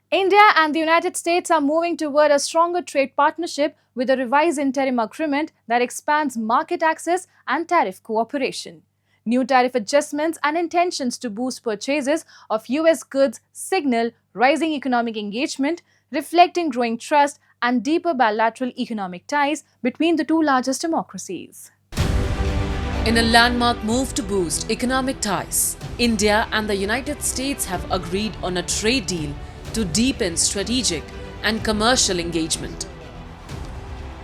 India and the United States are moving toward a stronger trade partnership with a revised interim agreement that expands market access and tariff cooperation. New tariff adjustments and intentions to boost purchases of US goods signal rising economic engagement, reflecting growing trust and deeper bilateral economic ties between the two largest democracies. In a landmark move to boost economic ties, India and the United States have agreed on a trade deal to deepen strategic and commercial engagement.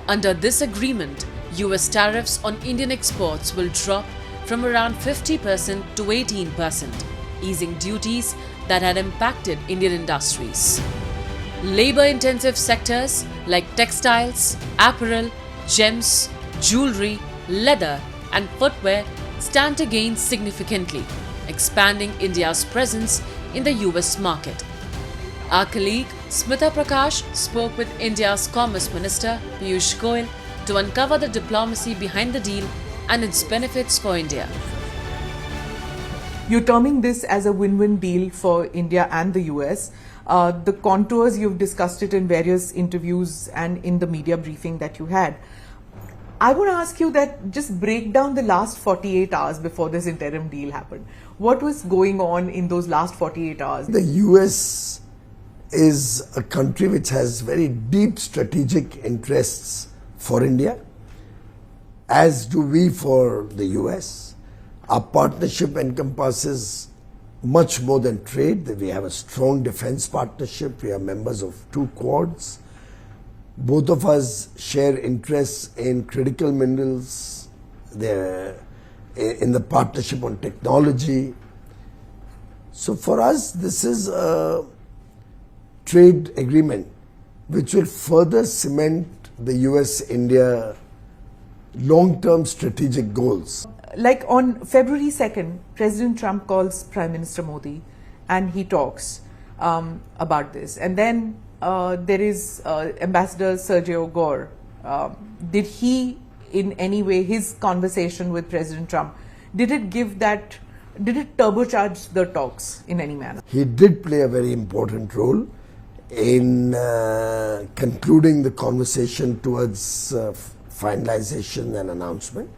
Under this agreement, US tariffs on Indian exports will drop from around 50% to 18%, easing duties that had impacted Indian industries. Labor-intensive sectors like textiles, apparel, gems, jewelry, leather, and footwear stand to gain significantly, expanding India's presence in the US market. Our colleague Smita Prakash spoke with India's Commerce Minister Piyush Goyal to uncover the diplomacy behind the deal and its benefits for India. You're terming this as a win-win deal for India and the US. The contours, you've discussed it in various interviews and in the media briefing that you had. I want to ask you that just break down the last 48 hours before this interim deal happened. What was going on in those last 48 hours? The US is a country which has very deep strategic interests for India, as do we for the US. Our partnership encompasses much more than trade. We have a strong defense partnership. We are members of 2 Quads. Both of us share interests in critical minerals, in the partnership on technology. So for us, this is a trade agreement which will further cement the US-India long-term strategic goals. Like on February 2nd, President Trump calls Prime Minister Modi and he talks about this. And then there is Ambassador Sergio Gore. Did he, in any way, his conversation with President Trump, did it turbocharge the talks in any manner? He did play a very important role in concluding the conversation towards finalization and announcement.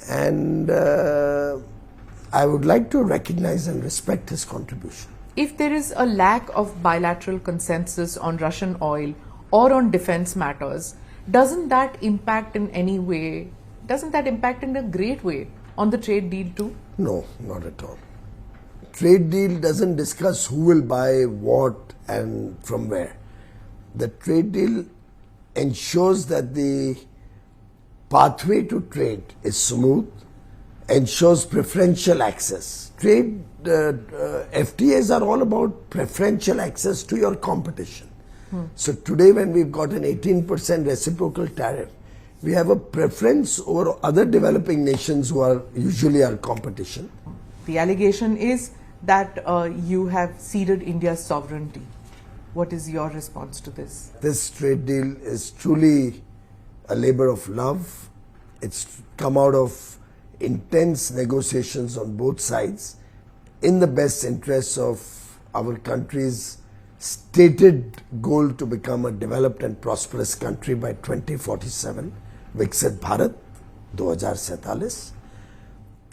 And I would like to recognize and respect his contribution. If there is a lack of bilateral consensus on Russian oil or on defense matters, doesn't that impact in any way, doesn't that impact in a great way on the trade deal too? No, not at all. Trade deal doesn't discuss who will buy what and from where. The trade deal ensures that the pathway to trade is smooth, ensures preferential access. Trade FTAs are all about preferential access to your competition. So today when we've got an 18% reciprocal tariff, we have a preference over other developing nations who are usually our competition. The allegation is that you have ceded India's sovereignty. What is your response to this? This trade deal is truly a labor of love. It's come out of intense negotiations on both sides in the best interests of our country's stated goal to become a developed and prosperous country by 2047, Viksit Bharat 2047,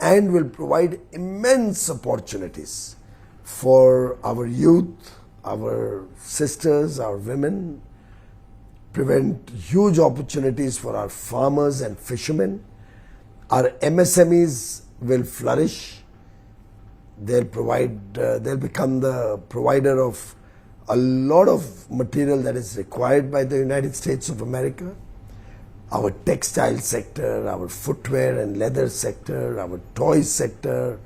and will provide immense opportunities for our youth, our sisters, our women, prevent huge opportunities for our farmers and fishermen. Our MSMEs will flourish. They'll become the provider of a lot of material that is required by the United States of America. Our textile sector, our footwear and leather sector, our toy sector,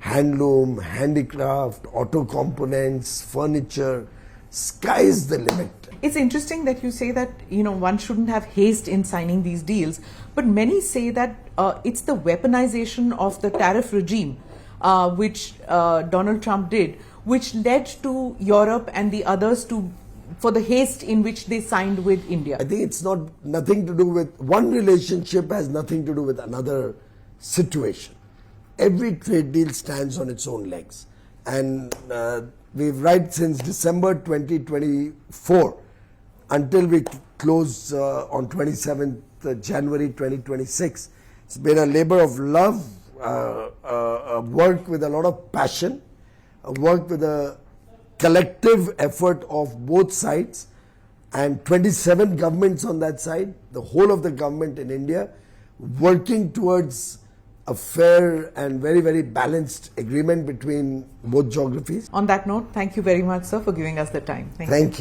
handloom, handicraft, auto components, furniture, sky's the limit. It's interesting that you say that one shouldn't have haste in signing these deals, but many say that it's the weaponization of the tariff regime, which Donald Trump did, which led to Europe and the others for the haste in which they signed with India. I think it's nothing to do with one relationship, has nothing to do with another situation. Every trade deal stands on its own legs, and we've right since December 2024 until we close on 27th January 2026. It's been a labor of love, work with a lot of passion, work with a collective effort of both sides, and 27 governments on that side, the whole of the government in India, working towards a fair and very, very balanced agreement between both geographies. On that note, thank you very much, sir, for giving us the time. Thank you.